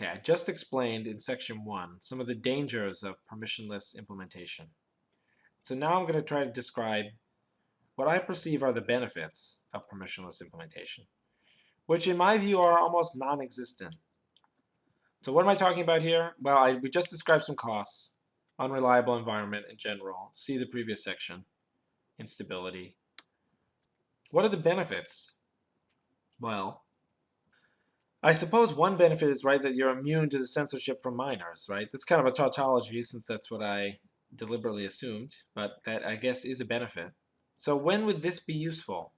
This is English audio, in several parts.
Okay, I just explained in section 1 some of the dangers of permissionless implementation. So now I'm going to try to describe what I perceive are the benefits of permissionless implementation, which in my view are almost non-existent. So what am I talking about here? Well, we just described some costs, unreliable environment in general. See the previous section, instability. What are the benefits? Well, I suppose one benefit is, right, that you're immune to the censorship from minors, right? That's kind of a tautology since that's what I deliberately assumed, but that I guess is a benefit. So when would this be useful?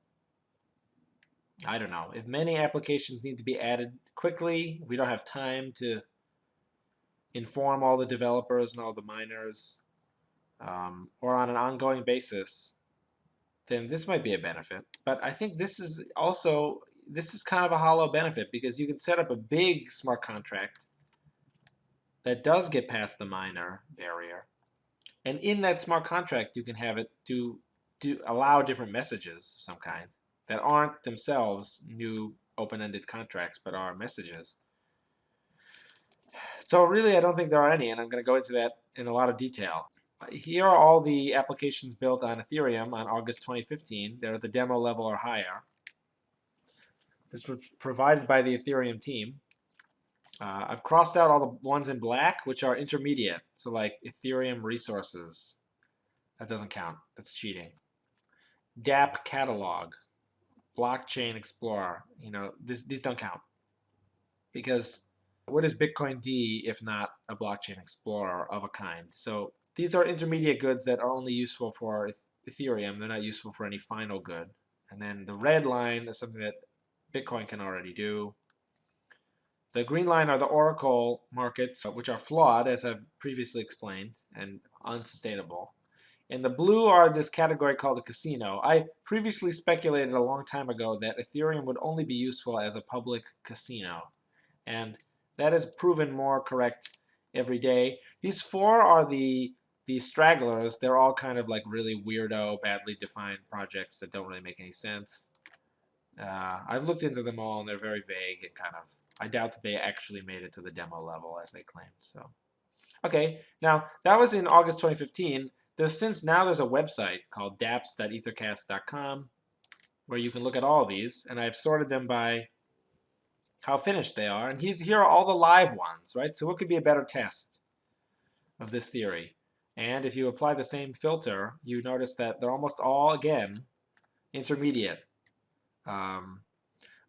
I don't know. If many applications need to be added quickly, we don't have time to inform all the developers and all the miners, or on an ongoing basis, then this might be a benefit. But I think this is kind of a hollow benefit because you can set up a big smart contract that does get past the miner barrier. And in that smart contract, you can have it allow different messages of some kind that aren't themselves new open-ended contracts, but are messages. So really, I don't think there are any, and I'm going to go into that in a lot of detail. Here are all the applications built on Ethereum on August 2015. They're at the demo level or higher. This was provided by the Ethereum team. I've crossed out all the ones in black, which are intermediate. So like Ethereum resources. That doesn't count. That's cheating. DApp catalog. Blockchain Explorer. These don't count. Because what is Bitcoin D if not a blockchain explorer of a kind? So these are intermediate goods that are only useful for Ethereum. They're not useful for any final good. And then the red line is something that Bitcoin can already do. The green line are the Oracle markets, which are flawed, as I've previously explained, and unsustainable. And the blue are this category called a casino. I previously speculated a long time ago that Ethereum would only be useful as a public casino. And that is proven more correct every day. These four are the stragglers. They're all kind of like really weirdo, badly defined projects that don't really make any sense. I've looked into them all, and they're very vague and kind of, I doubt that they actually made it to the demo level as they claimed. So, okay, now that was in August 2015. There's a website called dapps.ethercast.com where you can look at all of these, and I've sorted them by how finished they are. And here are all the live ones, right? So what could be a better test of this theory? And if you apply the same filter, you notice that they're almost all, again, intermediate.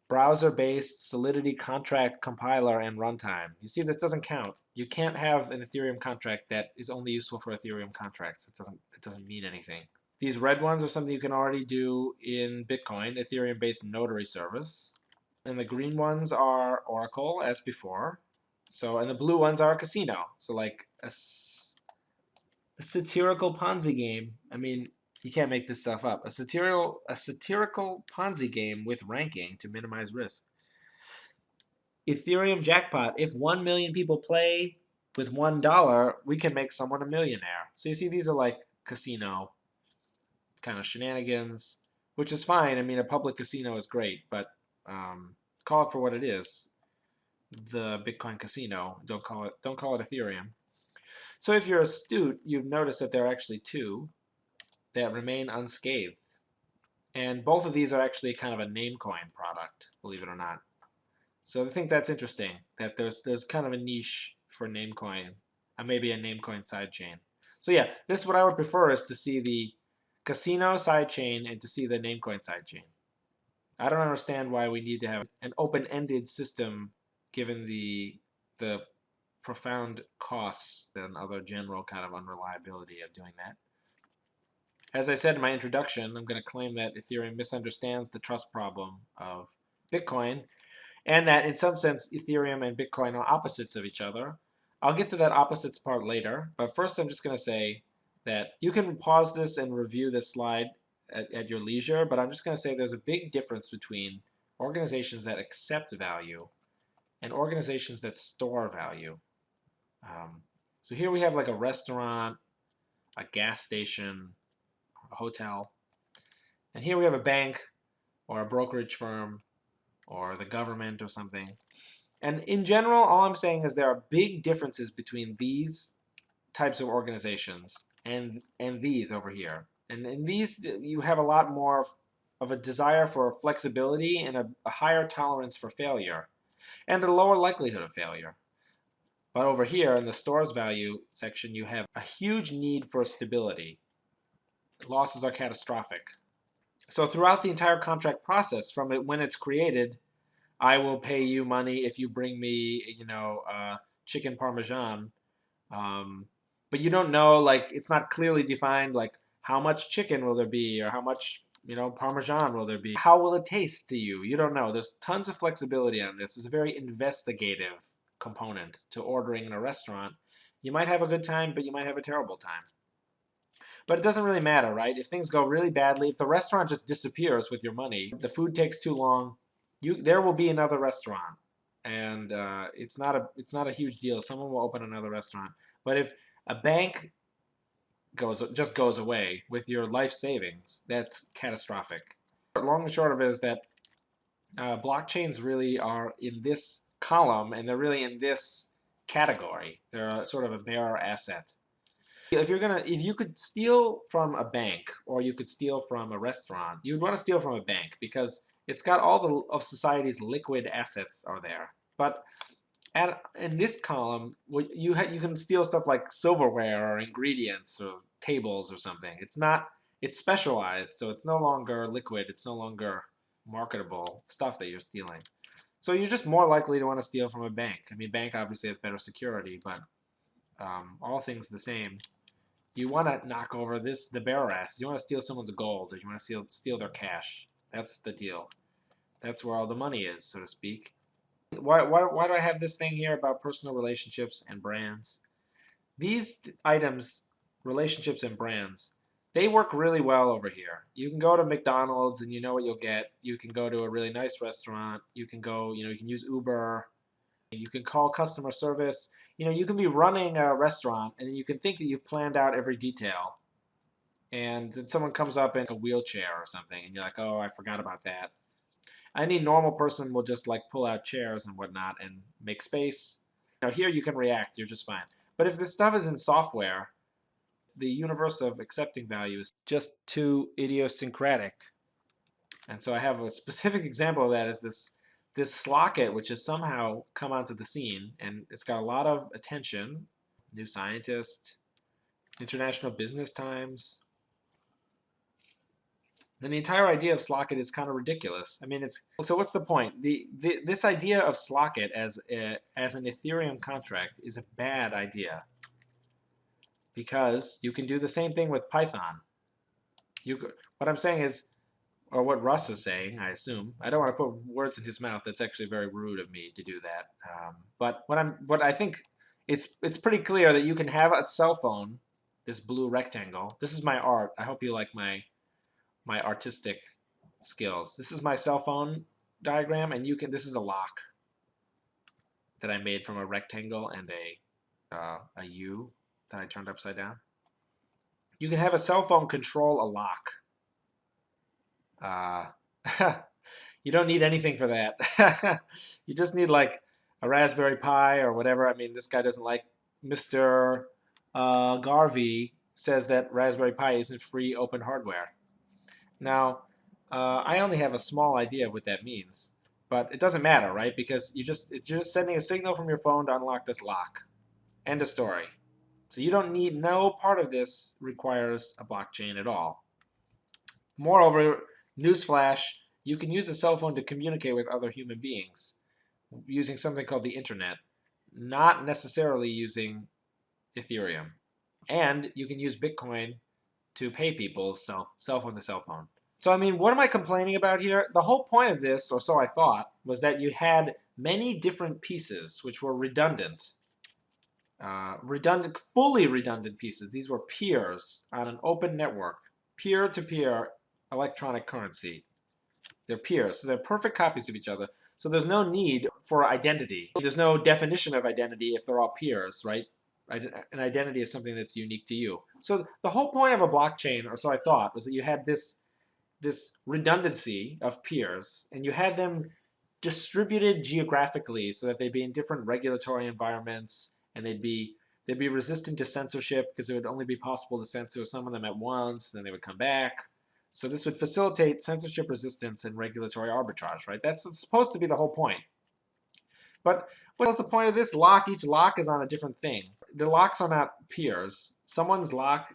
Browser-based Solidity contract compiler and runtime. You see, this doesn't count. You can't have an Ethereum contract that is only useful for Ethereum contracts. It doesn't mean anything. These red ones are something you can already do in Bitcoin, Ethereum-based notary service. And the green ones are Oracle, as before. And the blue ones are a casino. So like a satirical Ponzi game. I mean, you can't make this stuff up. A satirical Ponzi game with ranking to minimize risk. Ethereum jackpot. If 1 million people play with $1, we can make someone a millionaire. So you see, these are like casino kind of shenanigans, which is fine. I mean, a public casino is great, but call it for what it is. The Bitcoin casino. Don't call it Ethereum. So if you're astute, you've noticed that there are actually two that remain unscathed. And both of these are actually kind of a Namecoin product, believe it or not. So I think that's interesting, that there's kind of a niche for Namecoin, maybe a Namecoin sidechain. So yeah, this is what I would prefer, is to see the casino sidechain and to see the Namecoin sidechain. I don't understand why we need to have an open-ended system given the profound costs and other general kind of unreliability of doing that. As I said in my introduction, I'm going to claim that Ethereum misunderstands the trust problem of Bitcoin, and that in some sense Ethereum and Bitcoin are opposites of each other. I'll get to that opposites part later, but first I'm just going to say that you can pause this and review this slide at your leisure, but I'm just going to say there's a big difference between organizations that accept value and organizations that store value. So here we have like a restaurant, a gas station, a hotel, and here we have a bank or a brokerage firm or the government or something. And in general, all I'm saying is there are big differences between these types of organizations and these over here. And in these, you have a lot more of a desire for flexibility and a higher tolerance for failure and a lower likelihood of failure. But over here in the stores value section, you have a huge need for stability. Losses are catastrophic. So throughout the entire contract process, from it when it's created, I will pay you money if you bring me, chicken parmesan. But you don't know, like, it's not clearly defined, like, how much chicken will there be or how much, parmesan will there be? How will it taste to you? You don't know. There's tons of flexibility on this. It's a very investigative component to ordering in a restaurant. You might have a good time, but you might have a terrible time. But it doesn't really matter, right? If things go really badly, if the restaurant just disappears with your money, the food takes too long, there will be another restaurant, and it's not a huge deal. Someone will open another restaurant. But if a bank just goes away with your life savings, that's catastrophic. Long and short of it is that blockchains really are in this column, and they're really in this category. They're sort of a bearer asset. If you could steal from a bank or you could steal from a restaurant, you'd want to steal from a bank because it's got all of society's liquid assets are there. But in this column, you can steal stuff like silverware or ingredients or tables or something. It's specialized, so it's no longer liquid. It's no longer marketable stuff that you're stealing. So you're just more likely to want to steal from a bank. I mean, bank obviously has better security, but all things the same. You want to knock over the bearer assets. You want to steal someone's gold, or you want to steal their cash. That's the deal. That's where all the money is, so to speak. Why do I have this thing here about personal relationships and brands? These items, relationships and brands, they work really well over here. You can go to McDonald's and you know what you'll get. You can go to a really nice restaurant. You can go, you can use Uber. You can call customer service. You can be running a restaurant and you can think that you've planned out every detail. And then someone comes up in a wheelchair or something and you're like, oh, I forgot about that. Any normal person will just like pull out chairs and whatnot and make space. Here you can react, you're just fine. But if this stuff is in software, the universe of accepting value is just too idiosyncratic. And so I have a specific example of that is this Sztorc, which has somehow come onto the scene, and it's got a lot of attention. New Scientist, International Business Times. And the entire idea of Sztorc is kind of ridiculous. I mean, so what's the point? This idea of Sztorc as an Ethereum contract is a bad idea because you can do the same thing with Python. What I'm saying is, or what Russ is saying, I assume. I don't want to put words in his mouth. That's actually very rude of me to do that. But what I think it's pretty clear that you can have a cell phone, this blue rectangle. This is my art. I hope you like my artistic skills. This is my cell phone diagram, and this is a lock that I made from a rectangle and a U that I turned upside down. You can have a cell phone control a lock. You don't need anything for that. You just need like a Raspberry Pi or whatever. I mean, this guy doesn't like Mr. Garvey says that Raspberry Pi isn't free open hardware. Now, I only have a small idea of what that means, but it doesn't matter, right? Because you're just sending a signal from your phone to unlock this lock. End of story. So you don't need, no part of this requires a blockchain at all. Moreover, newsflash, you can use a cell phone to communicate with other human beings using something called the internet, not necessarily using Ethereum. And you can use Bitcoin to pay people cell phone to cell phone. So I mean, what am I complaining about here? The whole point of this, or so I thought, was that you had many different pieces which were redundant. Fully redundant pieces. These were peers on an open network, peer-to-peer electronic currency. They're peers, so they're perfect copies of each other. So there's no need for identity. There's no definition of identity if they're all peers, right? An identity is something that's unique to you. So the whole point of a blockchain, or so I thought, was that you had this redundancy of peers, and you had them distributed geographically so that they'd be in different regulatory environments, and they'd be resistant to censorship because it would only be possible to censor some of them at once, then they would come back. So this would facilitate censorship resistance and regulatory arbitrage, right? That's supposed to be the whole point. But what's the point of this lock? Each lock is on a different thing. The locks are not peers. Someone's lock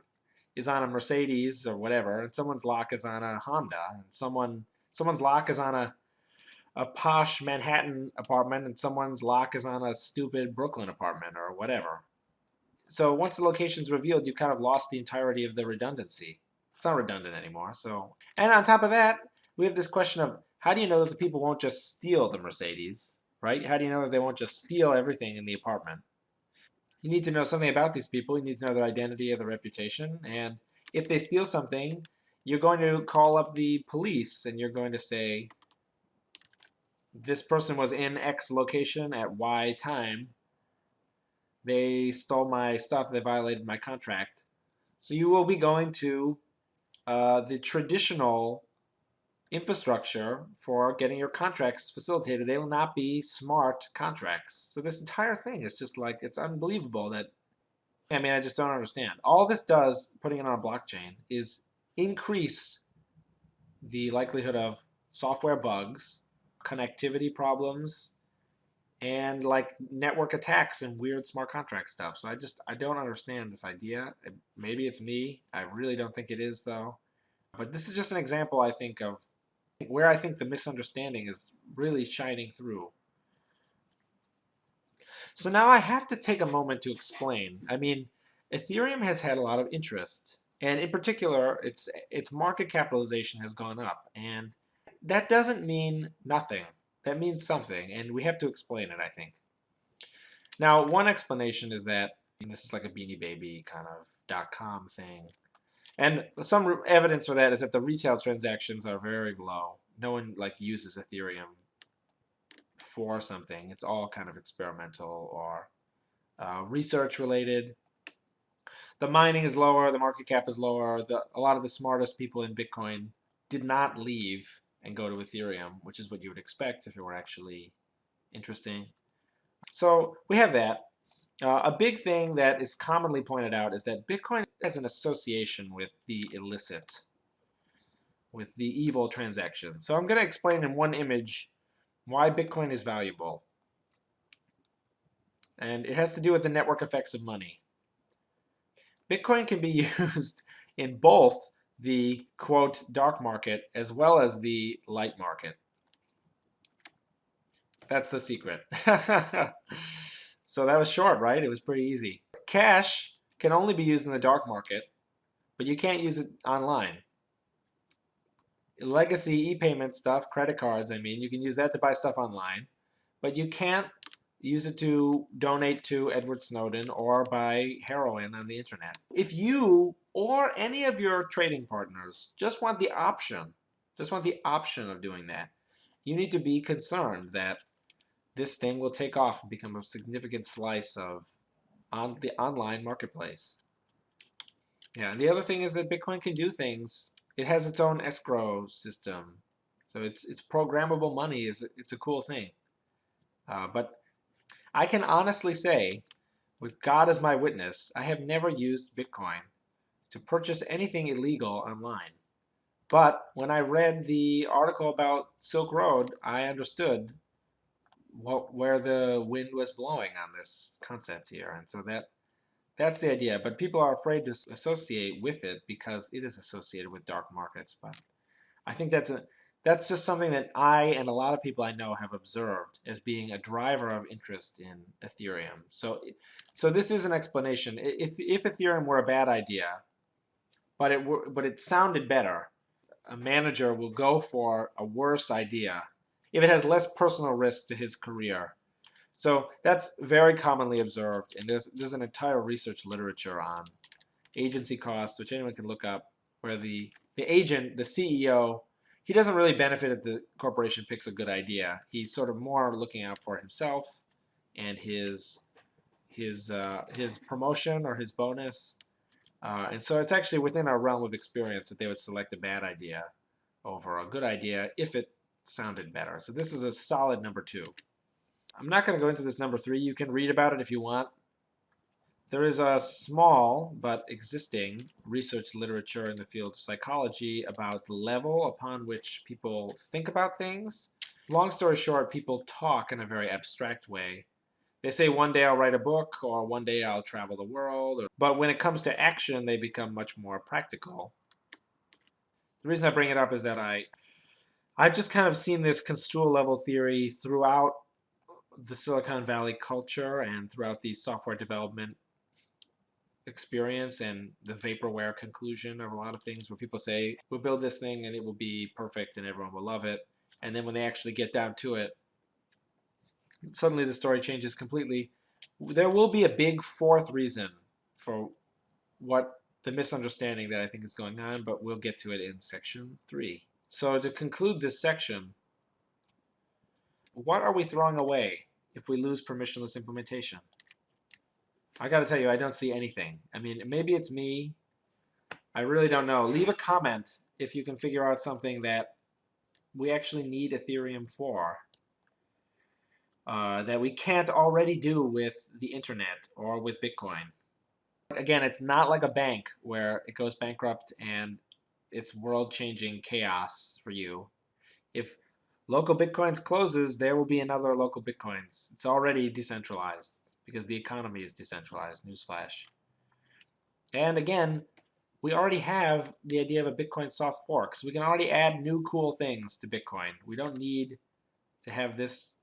is on a Mercedes or whatever, and someone's lock is on a Honda, and someone's lock is on a posh Manhattan apartment, and someone's lock is on a stupid Brooklyn apartment or whatever. So once the location's revealed, you kind of lost the entirety of the redundancy. It's not redundant anymore. And on top of that, we have this question of how do you know that the people won't just steal the Mercedes, right? How do you know that they won't just steal everything in the apartment? You need to know something about these people. You need to know their identity or their reputation. And if they steal something, you're going to call up the police and you're going to say, this person was in X location at Y time. They stole my stuff. They violated my contract. So you will be going to the traditional infrastructure for getting your contracts facilitated. They will not be smart contracts. So this entire thing is just like, it's unbelievable that, I mean, I just don't understand. All this does, putting it on a blockchain, is increase the likelihood of software bugs, connectivity problems, and like network attacks and weird smart contract stuff. So I don't understand this idea. Maybe it's me. I really don't think it is though. But this is just an example, I think, of where I think the misunderstanding is really shining through. So now I have to take a moment to explain. I mean, Ethereum has had a lot of interest, and in particular, its market capitalization has gone up, and that doesn't mean nothing. That means something, and we have to explain it, I think. Now, one explanation is that, and this is like a Beanie Baby kind of .com thing, and some evidence for that is that the retail transactions are very low. No one like uses Ethereum for something. It's all kind of experimental or research related. The mining is lower, the market cap is lower. A lot of the smartest people in Bitcoin did not leave and go to Ethereum, which is what you would expect if it were actually interesting. So we have that. A big thing that is commonly pointed out is that Bitcoin has an association with the illicit, with the evil transactions. So I'm going to explain in one image why Bitcoin is valuable. And it has to do with the network effects of money. Bitcoin can be used in both the, quote, dark market as well as the light market. That's the secret. So that was short, right? It was pretty easy. Cash can only be used in the dark market, but you can't use it online. Legacy e-payment stuff, credit cards, I mean, you can use that to buy stuff online, but you can't use it to donate to Edward Snowden or buy heroin on the internet. If you or any of your trading partners just want the option of doing that, you need to be concerned that this thing will take off and become a significant slice of the online marketplace. Yeah, and the other thing is that Bitcoin can do things. It has its own escrow system. So it's programmable money. It's a cool thing. But I can honestly say, with God as my witness, I have never used Bitcoin to purchase anything illegal online. But when I read the article about Silk Road, I understood where the wind was blowing on this concept here. And so that's the idea. But people are afraid to associate with it because it is associated with dark markets. But I think that's just something that I and a lot of people I know have observed as being a driver of interest in Ethereum. So this is an explanation. If Ethereum were a bad idea, but it sounded better, a manager will go for a worse idea if it has less personal risk to his career. So that's very commonly observed, and there's an entire research literature on agency costs, which anyone can look up, where the agent, the CEO, he doesn't really benefit if the corporation picks a good idea. He's sort of more looking out for himself and his promotion or his bonus. And so it's actually within our realm of experience that they would select a bad idea over a good idea if it sounded better. So this is a solid number 2. I'm not going to go into this number 3. You can read about it if you want. There is a small but existing research literature in the field of psychology about the level upon which people think about things. Long story short, people talk in a very abstract way. They say one day I'll write a book, or one day I'll travel the world, but when it comes to action, they become much more practical. The reason I bring it up is that I've just kind of seen this construal level theory throughout the Silicon Valley culture and throughout the software development experience and the vaporware conclusion of a lot of things, where people say, we'll build this thing and it will be perfect and everyone will love it. And then when they actually get down to it, suddenly the story changes completely. There will be a big fourth reason for what the misunderstanding that I think is going on, but we'll get to it in section 3. So to conclude this section, what are we throwing away if we lose permissionless implementation? I got to tell you, I don't see anything. I mean, maybe it's me. I really don't know. Leave a comment if you can figure out something that we actually need Ethereum for, that we can't already do with the internet or with Bitcoin. Again, it's not like a bank where it goes bankrupt and it's world-changing chaos for you. If local Bitcoins closes, there will be another local Bitcoins. It's already decentralized because the economy is decentralized, newsflash. And again, we already have the idea of a Bitcoin soft fork, so we can already add new cool things to Bitcoin. We don't need to have this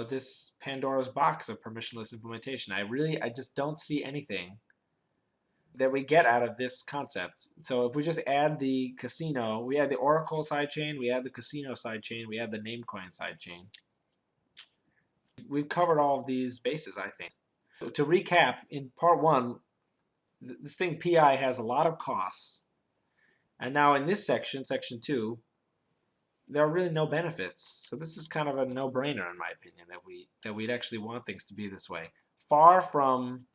this Pandora's box of permissionless implementation. I just don't see anything that we get out of this concept. So if we just add the casino, we add the Oracle sidechain, we add the casino sidechain, we add the Namecoin sidechain. We've covered all of these bases, I think. To recap, in part 1, this thing PI has a lot of costs. And now in this section, section 2, there are really no benefits. So this is kind of a no-brainer, in my opinion, that we'd actually want things to be this way. Far from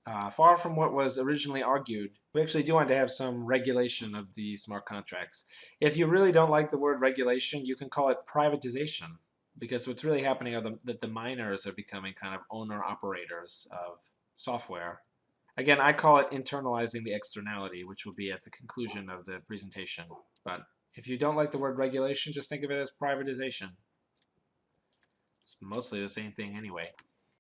what was originally argued, we actually do want to have some regulation of the smart contracts. If you really don't like the word regulation, you can call it privatization, because what's really happening are that the miners are becoming kind of owner-operators of software. Again, I call it internalizing the externality, which will be at the conclusion of the presentation. But if you don't like the word regulation, just think of it as privatization. It's mostly the same thing anyway.